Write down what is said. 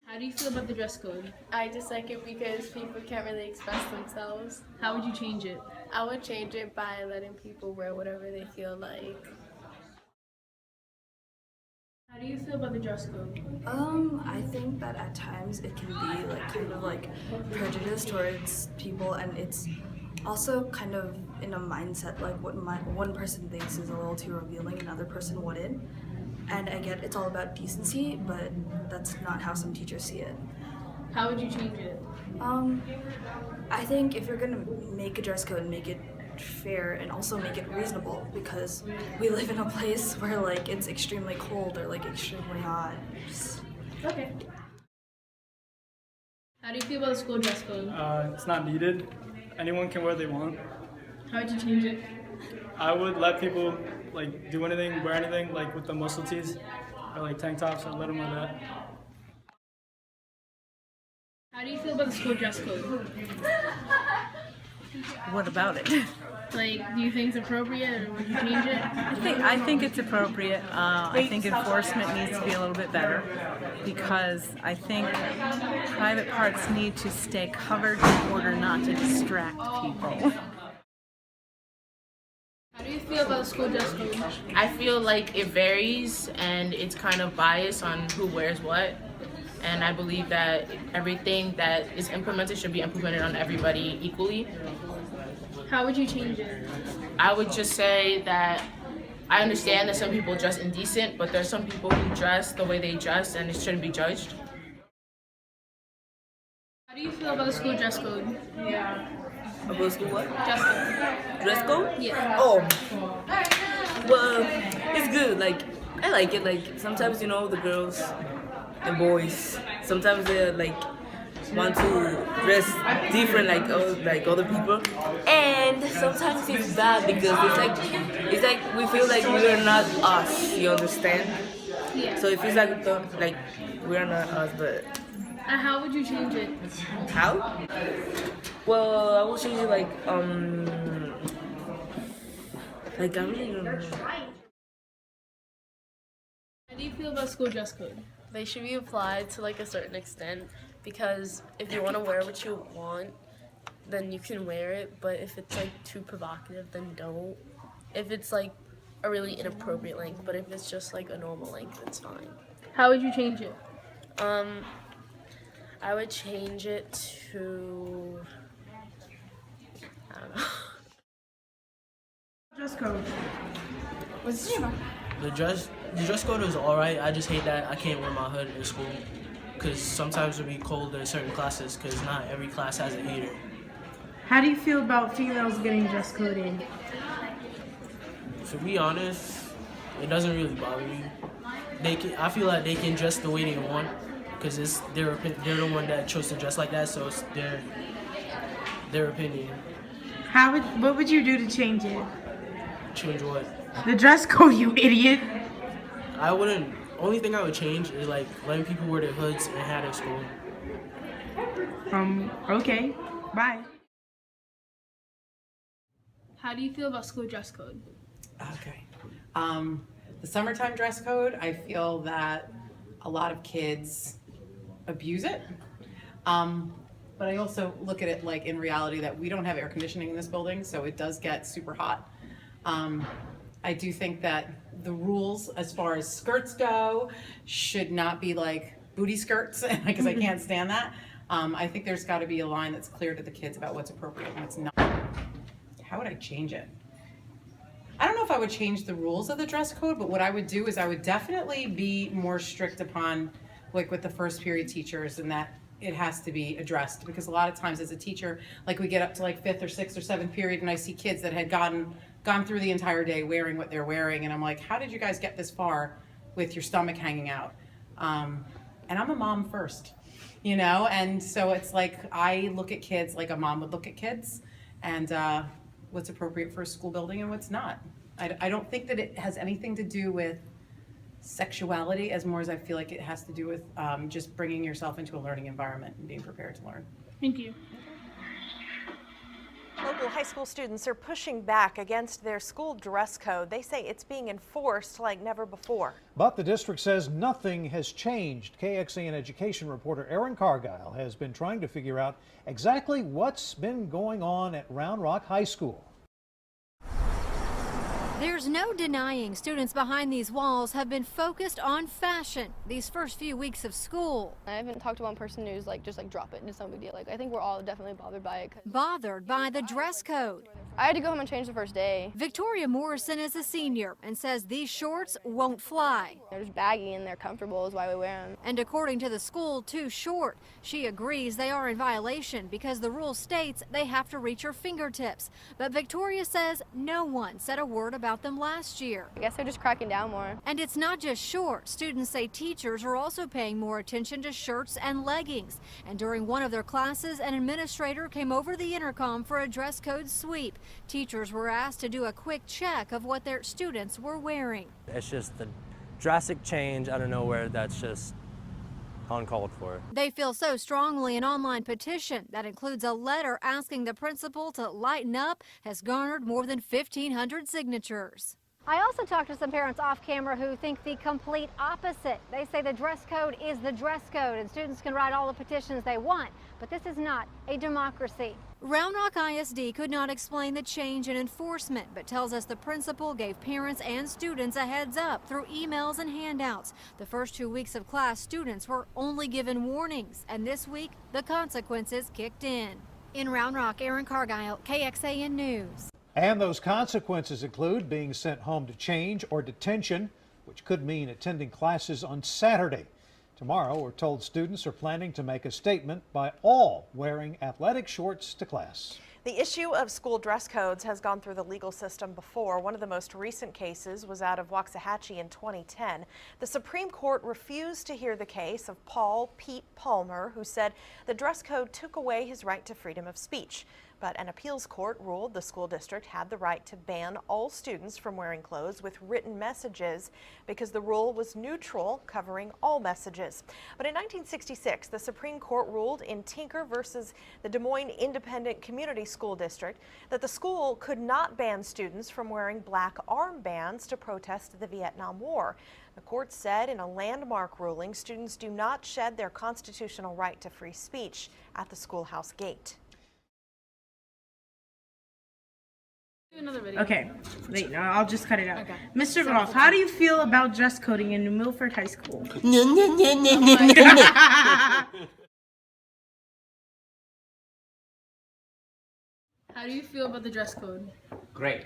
How do you feel about the dress code? I dislike it because people can't really express themselves. How would you change it? I would change it by letting people wear whatever they feel like. How do you feel about the dress code? I think that at times it can be like kind of like prejudice towards people, and it's also kind of in a mindset like what one person thinks is a little too revealing, another person wouldn't. And I get it's all about decency, but that's not how some teachers see it. How would you change it? I think if you're gonna make a dress code, make it fair and also make it reasonable, because we live in a place where like it's extremely cold or like extremely hot. Okay. How do you feel about the school dress code? It's not needed. Anyone can wear what they want. How would you change it? I would let people like do anything, wear anything, like with the muscle tees or like tank tops. I'd let them wear that. How do you feel about the school dress code? What about it? Like, do you think it's appropriate, or would you change it? I think it's appropriate. I think enforcement needs to be a little bit better because I think private parts need to stay covered in order not to distract people. How do you feel about the school dress code? I feel like it varies and it's kind of biased on who wears what. And I believe that everything that is implemented should be implemented on everybody equally. How would you change it? I would just say that I understand that some people dress indecent, but there's some people who dress the way they dress and it shouldn't be judged. How do you feel about the school dress code? About school what? Dress code. Dress code? Yeah. Oh, well, it's good. Like, I like it. Like, sometimes, you know, the girls and boys, sometimes they like want to dress different like other people, and sometimes it's bad because it's like we feel like we're not us. You understand? Yeah. So it feels like we're not us, but And how would you change it? how? Well, I will change it like I really don't know. How do you feel about school dress code? They should be applied to like a certain extent because if you want to wear what you want, then you can wear it. But if it's like too provocative, then don't. If it's like a really inappropriate length, but if it's just like a normal length, it's fine. How would you change it? I would change it to, I don't know. Dress code. The dress code is alright. I just hate that I can't wear my hood in school because sometimes it'll be cold in certain classes because not every class has a heater. How do you feel about females getting dress coded? To be honest, it doesn't really bother me. I feel like they can dress the way they want because they're the one that chose to dress like that, so it's their opinion. What would you do to change it? Change what? The dress code, you idiot. I wouldn't. Only thing I would change is like letting people wear their hoods and hat at school. Okay. Bye. How do you feel about school dress code? Okay. The summertime dress code, I feel that a lot of kids abuse it. But I also look at it like in reality that we don't have air conditioning in this building, so it does get super hot. I do think that the rules as far as skirts go should not be like booty skirts because I can't stand that. I think there's got to be a line that's clear to the kids about what's appropriate and what's not. How would I change it? I don't know if I would change the rules of the dress code, but what I would do is I would definitely be more strict upon like with the first period teachers and that it has to be addressed, because a lot of times as a teacher, like we get up to like 5th or 6th or 7th period and I see kids that had gone through the entire day wearing what they're wearing, and I'm like, how did you guys get this far with your stomach hanging out? And I'm a mom first, you know, and so it's like I look at kids like a mom would look at kids, and what's appropriate for a school building and what's not. I don't think that it has anything to do with sexuality as more as I feel like it has to do with just bringing yourself into a learning environment and being prepared to learn. Thank you. Local high school students are pushing back against their school dress code. They say it's being enforced like never before. But the district says nothing has changed. KXAN education reporter Erin Cargile has been trying to figure out exactly what's been going on at Round Rock High School. There's no denying students behind these walls have been focused on fashion these first few weeks of school. I haven't talked to one person who's just drop it. It's no big deal. I think we're all definitely bothered by it. Bothered by the dress code. I had to go home and change the first day. Victoria Morrison is a senior and says these shorts won't fly. They're just baggy and they're comfortable is why we wear them. And according to the school, too short. She agrees they are in violation because the rule states they have to reach her fingertips. But Victoria says no one said a word about them last year. I guess they're just cracking down more. And it's not just short. Students say teachers are also paying more attention to shirts and leggings. And during one of their classes, an administrator came over the intercom for a dress code sweep. Teachers were asked to do a quick check of what their students were wearing. It's just the drastic change out of nowhere that's just uncalled for. They feel so strongly an online petition that includes a letter asking the principal to lighten up has garnered more than 1,500 signatures. I also talked to some parents off camera who think the complete opposite. They say the dress code is the dress code and students can write all the petitions they want, but this is not a democracy. Round Rock ISD could not explain the change in enforcement, but tells us the principal gave parents and students a heads up through emails and handouts. The first 2 weeks of class, students were only given warnings, and this week, the consequences kicked in. In Round Rock, Erin Cargile, KXAN News. And those consequences include being sent home to change or detention, which could mean attending classes on Saturday. Tomorrow, we're told students are planning to make a statement by all wearing athletic shorts to class. The issue of school dress codes has gone through the legal system before. One of the most recent cases was out of Waxahachie in 2010. The Supreme Court refused to hear the case of Paul Pete Palmer, who said the dress code took away his right to freedom of speech. But an appeals court ruled the school district had the right to ban all students from wearing clothes with written messages because the rule was neutral, covering all messages. But in 1966, the Supreme Court ruled in Tinker versus the Des Moines Independent Community School District that the school could not ban students from wearing black armbands to protest the Vietnam War. The court said in a landmark ruling, students do not shed their constitutional right to free speech at the schoolhouse gate. Another video. Okay, wait, no, I'll just cut it out. Okay. Mr. Rolf, how do you feel about dress coding in New Milford High School? How do you feel about the dress code? Great.